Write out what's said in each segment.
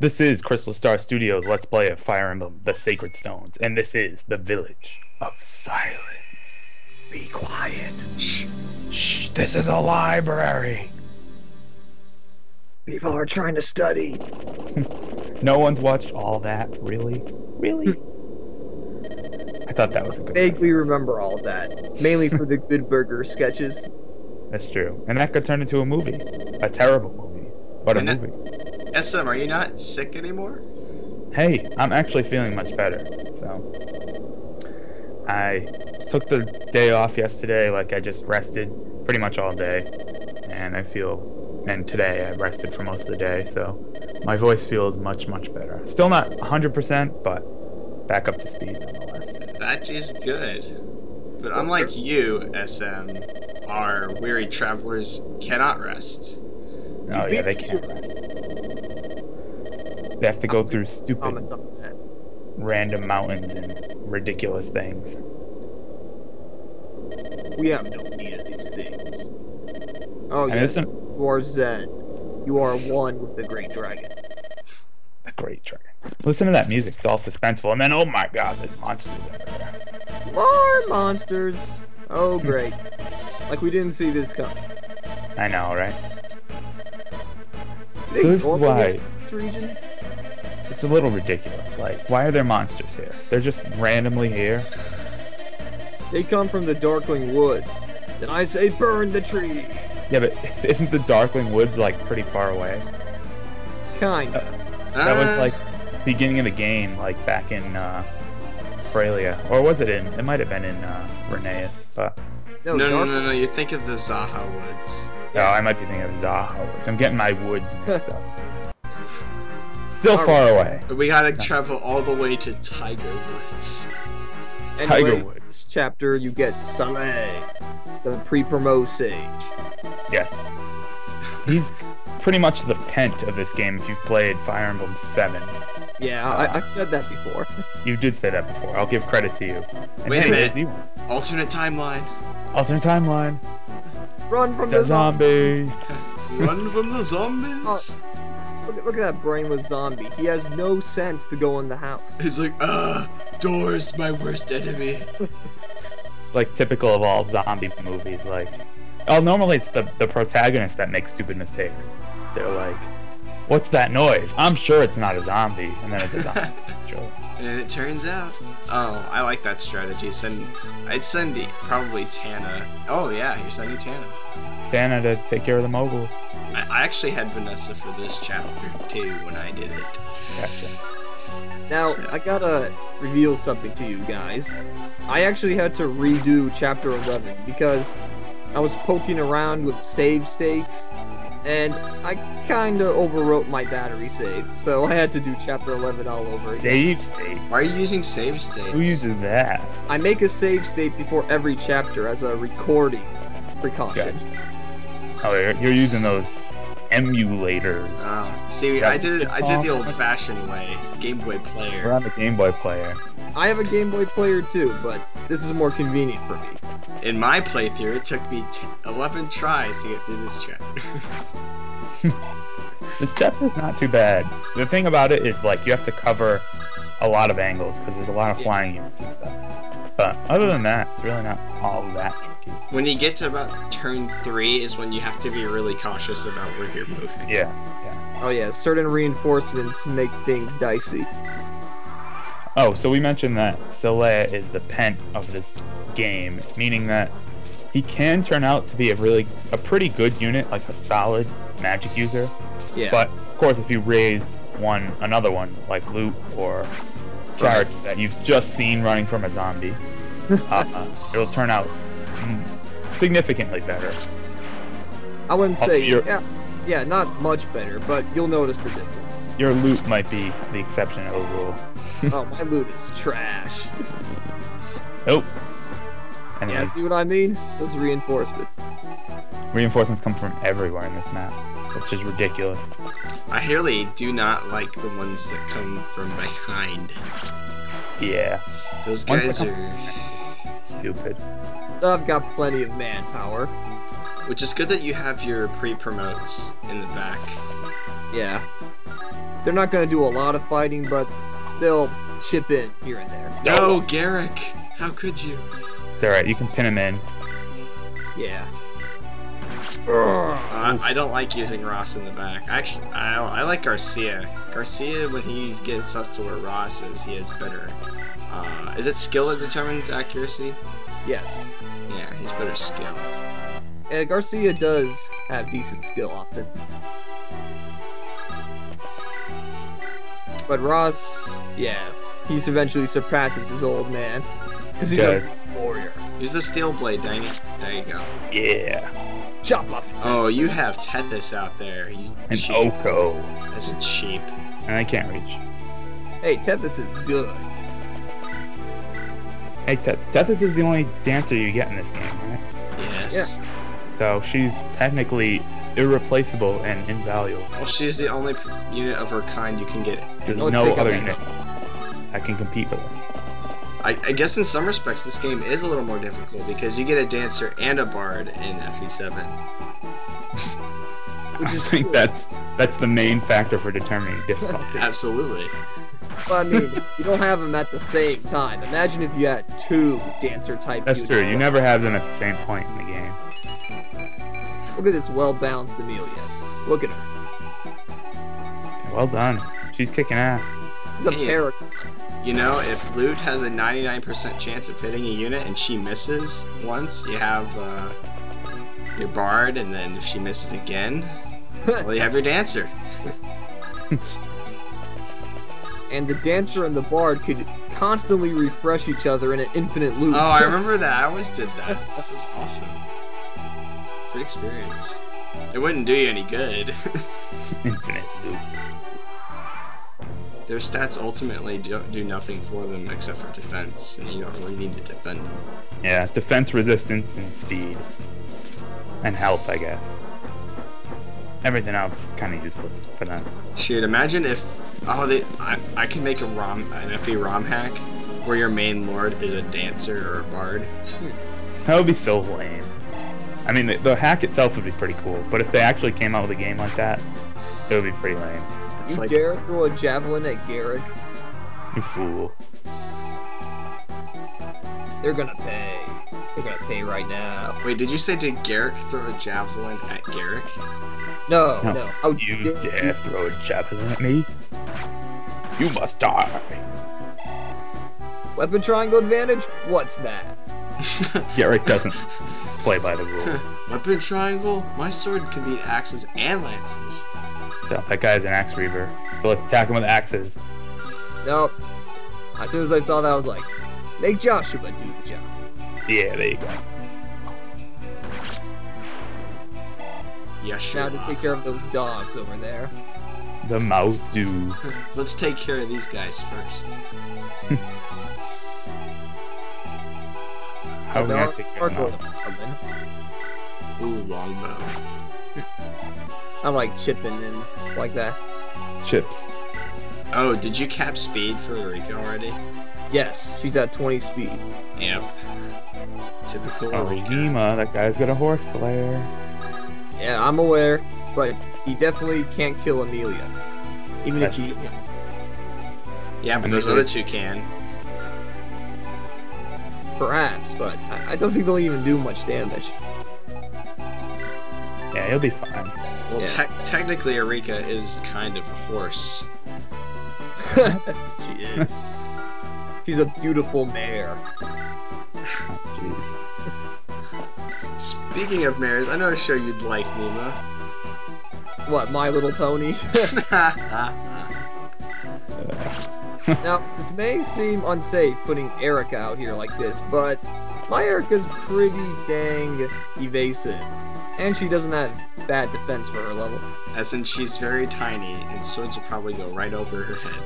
This is Crystal Star Studios Let's Play of Fire Emblem, The Sacred Stones, and this is the Village of Silence. Be quiet. Shh, shh, this is a library. People are trying to study. No one's watched all that, really? Really? I thought that was a good Vaguely remember all that, mainly for the Good Burger sketches. That's true. And that could turn into a movie. A terrible movie, but a movie. SM, are you not sick anymore? Hey, I'm actually feeling much better, so... I took the day off yesterday, like I just rested pretty much all day, and and today I rested for most of the day, so my voice feels much, much better. Still not 100%, but back up to speed nonetheless. That is good. But unlike you, SM, our weary travelers cannot rest. Oh yeah, they can't rest. They have to go through stupid, random mountains and ridiculous things. We have no need of these things. Oh And yes, isn't you are Zen. You are one with the Great Dragon. a great dragon. Listen to that music; it's all suspenseful, and then oh my God, there's monsters everywhere. More monsters! Oh great. Like we didn't see this coming. I know, right? They So this is normally why in this region? it's a little ridiculous. Like, why are there monsters here? They're just randomly here. They come from the Darkling Woods. Then I say burn the trees! Yeah, but isn't the Darkling Woods like pretty far away? Kinda. That was like beginning of the game, like back in Frelia, or was it in? It might have been in Reneus, but No, you think of the Zaha Woods. no, I might be thinking of Zaha Woods. I'm getting my woods mixed up. Still All far away. But we gotta travel all the way to Tiger Woods. Tiger Anyway, Woods. this chapter you get Saleh, the pre-promote sage. Yes. He's pretty much the Pent of this game if you've played Fire Emblem 7. Yeah, I've said that before. You did say that before. I'll give credit to you. And Wait a hey, minute. you- Alternate timeline. Alternate timeline. Run from The the zombie! zombie. Run from the zombies. Look at that brainless zombie. He has no sense to go in the house. He's like, doors, my worst enemy. It's like typical of all zombie movies. Like, oh, normally it's the protagonist that makes stupid mistakes. They're like, "What's that noise? I'm sure it's not a zombie," and then it's a zombie. Sure. And it turns out, oh, I like that strategy. I'd send probably Tana. Oh yeah, you're sending Tana. Dana to take care of the moguls. I actually had Vanessa for this chapter too when I did it. Gotcha. Now, I gotta reveal something to you guys. I actually had to redo Chapter 11 because I was poking around with save states, and I kinda overwrote my battery save, so I had to do Chapter 11 all over again. Save state. Why are you using save states? Who uses that? I make a save state before every chapter as a recording precaution. Gotcha. Oh, you're using those emulators. Oh, see, Yeah. I did the old-fashioned way, Game Boy We're Player. on the Game Boy player. I have a Game Boy player too, but this is more convenient for me. In my playthrough, it took me 11 tries to get through this chapter. This chapter's not too bad. The thing about it is, like, you have to cover a lot of angles because there's a lot of flying units and stuff. But other than that, it's really not all that tricky. When you get to about turn 3 is when you have to be really cautious about where you're moving. Yeah. Oh yeah, certain reinforcements make things dicey. Oh, so we mentioned that Saleh is the Pent of this game, meaning that he can turn out to be a pretty good unit, like a solid magic user. Yeah. But of course, if you raised another one like Loot or character that you've just seen running from a zombie, it'll turn out significantly better. I wouldn't say, your- yeah, not much better, but you'll notice the difference. Your Loot might be the exception to the rule. Oh, my loot is trash. Nope. Yeah, Anyways, see what I mean? Those reinforcements. reinforcements come from everywhere in this map, which is ridiculous. I really do not like the ones that come from behind. Yeah. Those Ones guys that are... Stupid. I've got plenty of manpower. Which is good that you have your pre-promotes in the back. Yeah. They're not gonna do a lot of fighting, but they'll chip in here and there. No, Garrick! How could you? It's alright, you can pin him in. Yeah. I don't like using Ross in the back. Actually, I like Garcia. Garcia, when he gets up to where Ross is, he has better. Is it skill that determines accuracy? Yes. Yeah, he's better skill. Garcia does have decent skill often. But Ross, yeah, he's eventually surpasses his old man. Because he's a warrior. Use the steel blade, dang it. There you go. Yeah. Chop off his head. Oh, you have Tethys out there. You And cheap. Oko. That's cheap. And I can't reach. Hey, Tethys is good. Hey, Tethys is the only dancer you get in this game, right? Yes. So she's technically irreplaceable and invaluable. Well, she's the only unit of her kind you can get. There's Let's no take other out unit that can compete with her. I guess in some respects this game is a little more difficult because you get a dancer and a bard in FE7. I think that's the main factor for determining difficulty. Absolutely. Well, I mean, you don't have them at the same time. Imagine if you had two dancer type That's units. true. You never have them at the same point in the game. Look at this well-balanced Amelia. Look at her. Yeah, well done. She's kicking ass. She's a Yeah. paragon. You know, if Lute has a 99% chance of hitting a unit and she misses once, you have your bard, and then if she misses again, well, you have your dancer. And the dancer and the bard could constantly refresh each other in an infinite loop. Oh, I remember that. I always did that. That was awesome. Good experience. It wouldn't do you any good. Infinite loop. Their stats ultimately don't do nothing for them except for defense, and you don't really need to defend them. Yeah, defense, resistance, and speed. And health, I guess. Everything else is kind of useless for them. Shit, imagine if... Oh, I can make an FE ROM hack where your main lord is a dancer or a bard. That would be so lame. I mean, the hack itself would be pretty cool, but if they actually came out with a game like that, it would be pretty lame. It's You like... dare throw a javelin at Garrick? You fool. They're gonna pay. They're gonna pay right now. Wait, did you say did Garrick throw a javelin at Garrick? No, No. no. How You dare throw a javelin at me? You must die. Weapon triangle advantage? What's that? Garrick doesn't play by the rules. Weapon triangle? My sword can beat axes and lances. So, that guy's an axe reaver. So let's attack him with axes. Nope. As soon as I saw that, I was like, make Joshua do the job. Yeah, there you go. Yeah, sure. Now to take care of those dogs over there. The mouth do. Let's take care of these guys first. How are we Now gonna take care of Sparkle them? coming. Ooh, longbow. I like chipping in like that. Chips. Oh, did you cap speed for Eirika already? Yes, she's at 20 speed. Yep. Typical Oh, Eirika. Nima, that guy's got a horse slayer. Yeah, I'm aware, but he definitely can't kill Amelia. Even if That's he true. hits. Yeah, but And those these other are- two can. Perhaps, but I don't think they'll even do much damage. Yeah, he'll be fine. Well, Yeah. technically Eirika is kind of a horse. She is. She's a beautiful mare. Jeez. Speaking of mares, I know a show you'd like, Nima. What, My Little Pony? Now, this may seem unsafe putting Eirika out here like this, but my Eirika's pretty dang evasive. And she doesn't have bad defense for her level. As in, she's very tiny, and swords will probably go right over her head.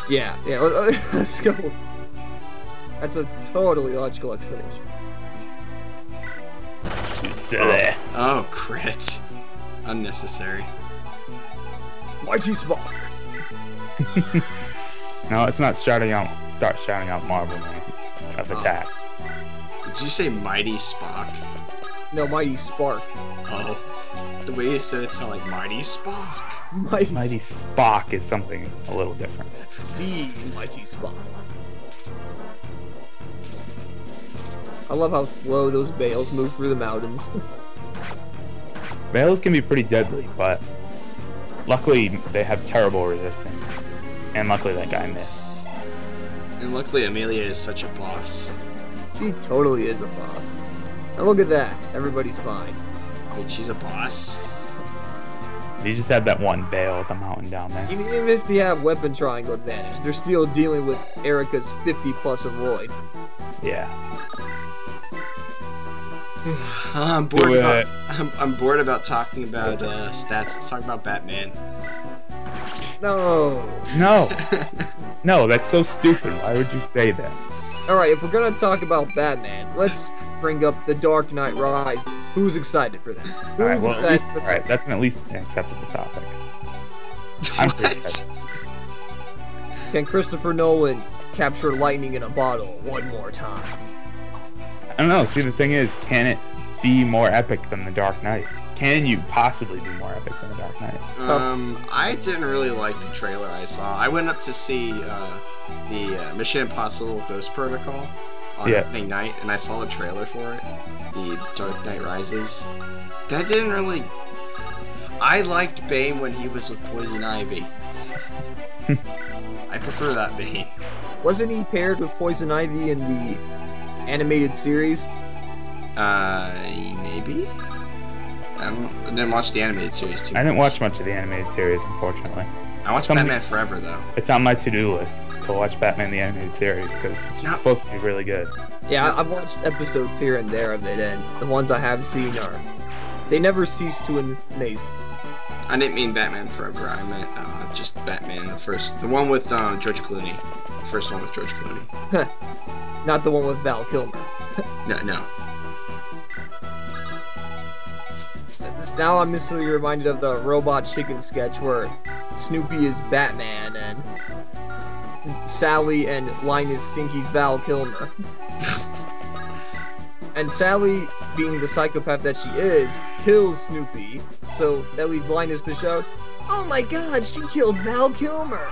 Yeah, let's go. That's a totally logical explanation. You silly. Oh, crit. Unnecessary. Mighty Spark! No, it's not start shouting out marble names of attacks. Did you say Mighty Spock? No, Mighty Spark. Oh. The way you said it sounded like Mighty Spock. Mighty Spock is something a little different. The Mighty Spock. I love how slow those bales move through the mountains. Bales can be pretty deadly, but luckily they have terrible resistance. And luckily that guy missed. And luckily Amelia is such a boss. She totally is a boss. Now look at that. Everybody's fine. Wait, she's a boss? You just had that one bale at the mountain down there. Even if they have weapon triangle advantage, they're still dealing with Eirika's 50 plus avoid. Yeah. I'm bored about talking about stats. Let's talk about Batman. No. No. No, that's so stupid. Why would you say that? Alright, if we're gonna talk about Batman, let's bring up The Dark Knight Rises. Who's excited for that? Who's excited for that? Alright, that's at least an acceptable topic. I'm pretty excited. Can Christopher Nolan capture lightning in a bottle one more time? I don't know. See, the thing is, can it be more epic than The Dark Knight? Can you possibly be more epic than The Dark Knight? I didn't really like the trailer I saw. I went up to see the Mission Impossible Ghost Protocol on opening night, and I saw the trailer for it, The Dark Knight Rises. That didn't really... I liked Bane when he was with Poison Ivy. I prefer that Bane. Wasn't he paired with Poison Ivy in the animated series? Maybe? I didn't watch the animated series too. I didn't watch much of the animated series, unfortunately. I watched Batman Forever, though. It's on my to-do list to watch Batman the animated series, because it's supposed to be really good. Yeah, I've watched episodes here and there of it, and the ones I have seen are... They never cease to amaze me. I didn't mean Batman Forever, I meant just Batman, the one with George Clooney. The first one with George Clooney. Not the one with Val Kilmer. No. Now I'm instantly reminded of the Robot Chicken sketch where Snoopy is Batman and Sally and Linus think he's Val Kilmer. And Sally, being the psychopath that she is, kills Snoopy, so that leads Linus to shout, "Oh my god, she killed Val Kilmer!"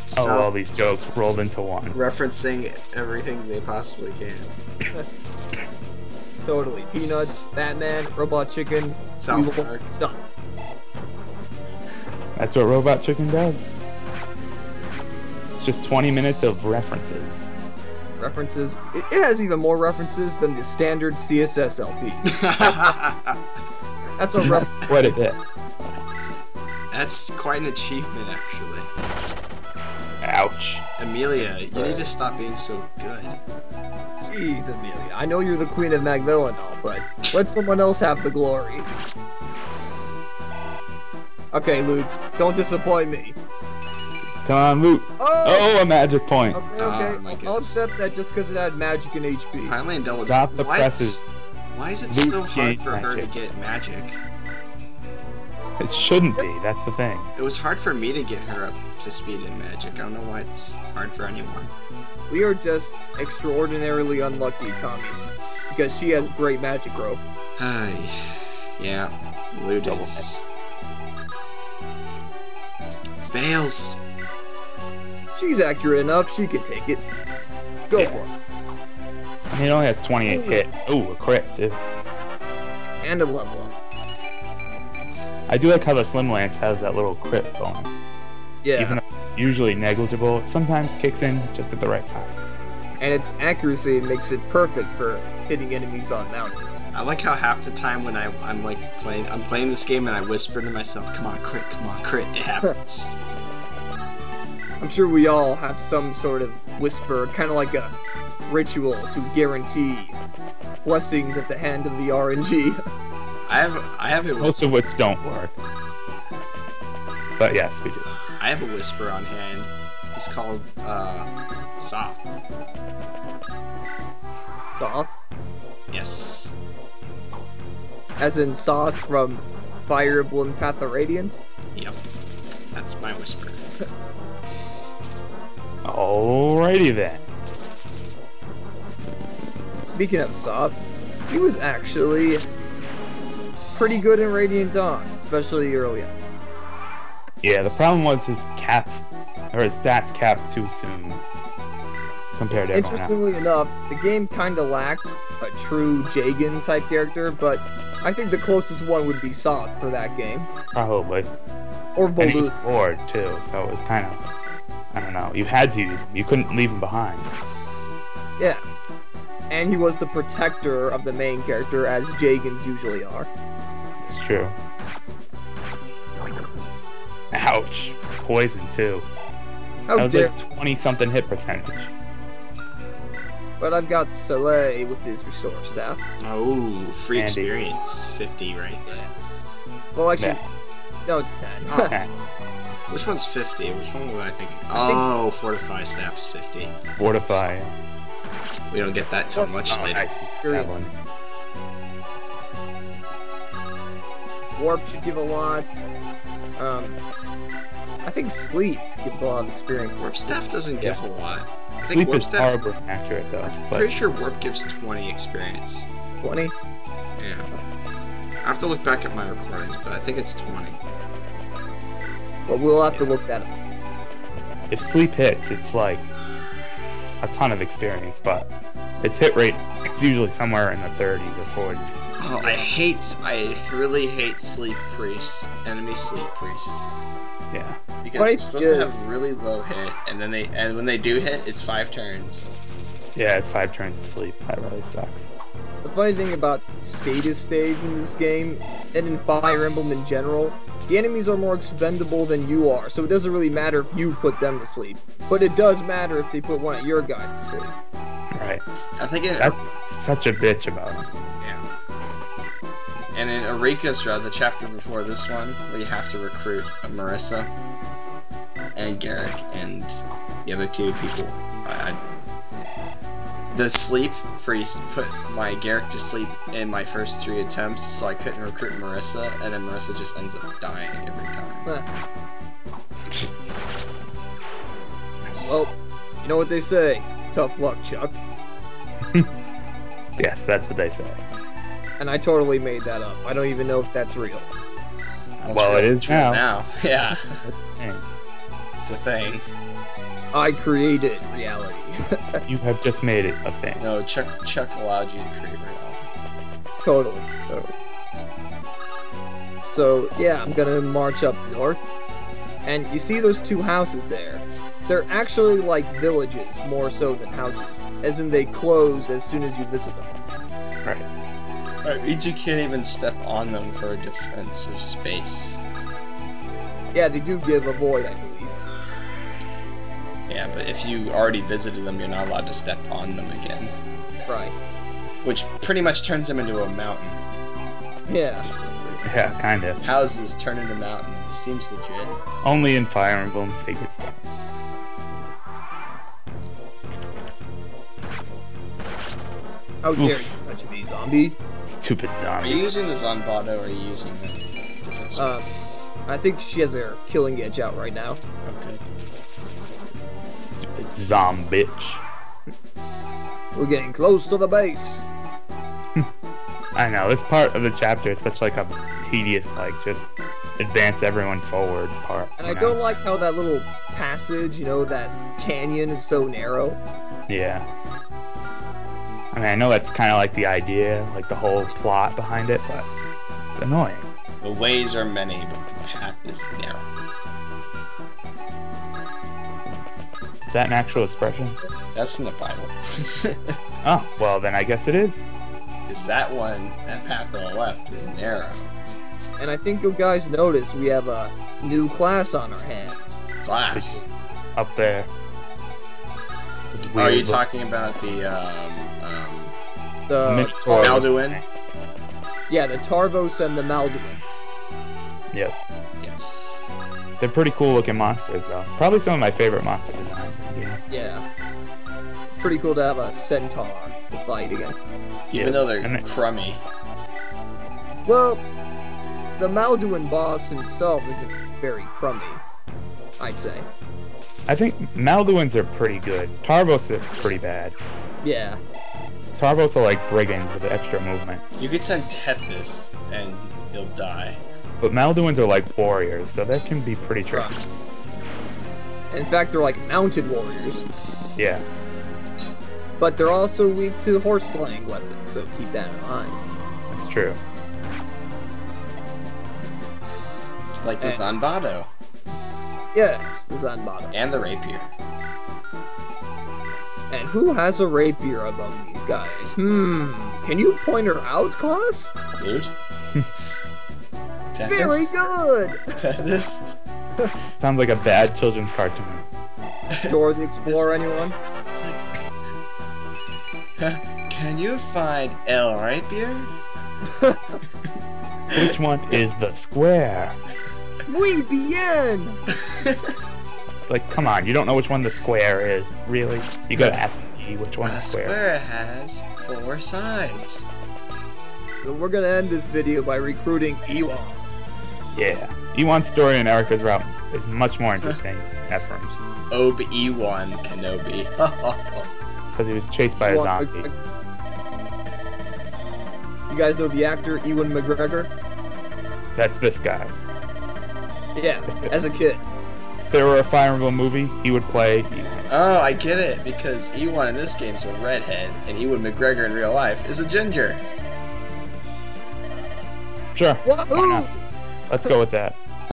So, all these jokes rolled into one. Referencing everything they possibly can. Totally. Peanuts, Batman, Robot Chicken, South Park. Stuff. That's what Robot Chicken does. It's just 20 minutes of references. References. It has even more references than the standard CSS LP. That's a That's quite a bit. That's quite an achievement, actually. Ouch. Amelia, you need to stop being so good. Jeez, Amelia. I know you're the queen of Magville and all, but let someone else have the glory. Okay, Loot, don't disappoint me. Come on, Loot. Oh, a magic point. Okay, Oh, my I'll goodness. accept that just because it had magic and HP. Finally indulged. Stop the presses. Why is it Luke so hard gained for her to magic. get magic? It shouldn't be, that's the thing. It was hard for me to get her up to speed in magic. I don't know why it's hard for anyone. We are just extraordinarily unlucky, Tommy, because she has great magic rope. Yeah, Loot is... Bales! She's accurate enough, she can take it. Go for it. I mean, it only has 28 hit. Ooh, a crit, too. And a level up. I do like how the Slim Lance has that little crit bonus. Yeah. Even though it's usually negligible, it sometimes kicks in just at the right time. And its accuracy makes it perfect for hitting enemies on mountains. I like how half the time when I'm playing this game and I whisper to myself, come on crit, it happens. I'm sure we all have some sort of whisper, kind of like a ritual to guarantee blessings at the hand of the RNG. I have a Most of which don't work. But yes, we do. I have a whisper on hand. It's called Soft. Soth? Yes. As in Soth from Fire Emblem Path of Radiance? Yep. That's my whisper. Alrighty then. Speaking of Soth, he was actually pretty good in Radiant Dawn, especially early on. Yeah, the problem was his stats capped too soon compared to everyone else. Interestingly enough, the game kind of lacked a true Jagan type character, but I think the closest one would be Soth for that game. Probably. Or And he was Volute. bored too, so it was kind of, I don't know, you had to use him. You couldn't leave him behind. Yeah. And he was the protector of the main character, as Jagans usually are. It's true. Ouch. Poison too. How That was dare, like 20-something hit percentage. but I've got Soleil with his restore staff. Oh, free Andy. experience. 50, right? Yes. Well, actually, Yeah. no, it's 10. Okay. Which one's 50? Which one was I thinking? Oh, Fortify Staff is 50. Fortify. We don't get that till much Oh, later. nice. That one. Warp should give a lot. I think Sleep gives a lot of experience. Warp Staff doesn't give a lot. I think Sleep Warp is Staff. horribly accurate though. I'm But pretty sure Warp gives 20 experience. 20? Yeah. I have to look back at my recordings, but I think it's 20. But we'll have to look that up. if sleep hits, it's like a ton of experience, but its hit rate is usually somewhere in the 30s or 40s. Oh, I really hate sleep priests, enemy sleep priests. Yeah. Because But they're it's supposed to good. have really low hit, and then when they do hit, it's 5 turns. Yeah, it's 5 turns of sleep. That really sucks. The funny thing about status stage in this game, and in Fire Emblem in general, the enemies are more expendable than you are, so it doesn't really matter if you put them to sleep. But it does matter if they put one of your guys to sleep. Right. I think it. That's such a bitch about it. Yeah. And in Eirika's Route, the chapter before this one, where you have to recruit Marissa and Garrick and the other 2 people, the sleep priest put my Garrick to sleep in my first 3 attempts, so I couldn't recruit Marissa, and then Marissa just ends up dying every time. Well, you know what they say. Tough luck, Chuck. Yes, that's what they say. And I totally made that up. I don't even know if that's real. That's Well, real- it is it's real now. Yeah, Dang. it's a thing. I created reality. You have just made it a thing. No, Chuck allowed you to create reality. Totally. So, yeah, I'm gonna march up north. And you see those 2 houses there? They're actually like villages more so than houses. As in they close as soon as you visit them. Right. That means you can't even step on them for a defensive space. Yeah, they do give a void, I believe. Yeah, but if you already visited them, you're not allowed to step on them again. Right. Which pretty much turns them into a mountain. Yeah. Yeah, kind of. Houses turn into mountains. Seems legit. Only in Fire Emblem Sacred Stuff. How dare you Oof. touch me, zombie? Stupid Are zombie. you using the Zanbato or are you using the different sword? I think she has her killing edge out right now. Okay. Stupid zombitch. We're getting close to the base. I know, this part of the chapter is such like a tedious, like, just advance everyone forward part. And you I know? don't like how that little passage, you know, that canyon is so narrow. Yeah. I mean, I know that's kind of like the idea, like the whole plot behind it, but it's annoying. The ways are many, but the path is narrow. Is that an actual expression? That's in the Bible. Oh, well then I guess it is. Because that path on the left is narrow. And I think you guys noticed we have a new class on our hands. Class. Up there. This Oh, are weird you look- talking about the, The Minotaur. Alduin? Yeah, the Tarvos and the Malduin. Yep. Yes. They're pretty cool looking monsters though. Probably some of my favorite monster designs. Yeah. Yeah. Pretty cool to have a centaur to fight against. Even Yeah, though they're and it- crummy. Well, the Malduin boss himself isn't very crummy, I'd say. I think Malduins are pretty good. Tarvos are pretty bad. Yeah. Tarvos are like brigands with extra movement. You could send Tethys, and you'll die. But Malduins are like warriors, so that can be pretty tricky. In fact, they're like mounted warriors. Yeah. But they're also weak to horse slaying weapons, so keep that in mind. That's true. Like the Zanbato. Yes, the Zanbato. And the Rapier. And who has a rapier among these guys? Can you point her out, Klaus? Loot? Very good! Tennis? Sounds like a bad children's cartoon. Dora the Explorer, anyone? Can you find El Rapier? Which one is the square? Muy bien! Like, come on, you don't know which one the square is, really? You gotta ask me which one The the square. square has 4 sides. So we're gonna end this video by recruiting Ewan. Yeah. Ewan's story in Eirika's route is much more interesting than Ephraim's. Obi-Wan Kenobi. Because he was chased by a zombie. You guys know the actor Ewan McGregor? That's this guy. Yeah, as a kid. If there were a Fire Emblem movie, he would play Ewan. Oh, I get it, because Ewan in this game is a redhead, and Ewan McGregor in real life is a ginger. Sure. Wahoo! Why not? Let's go with that.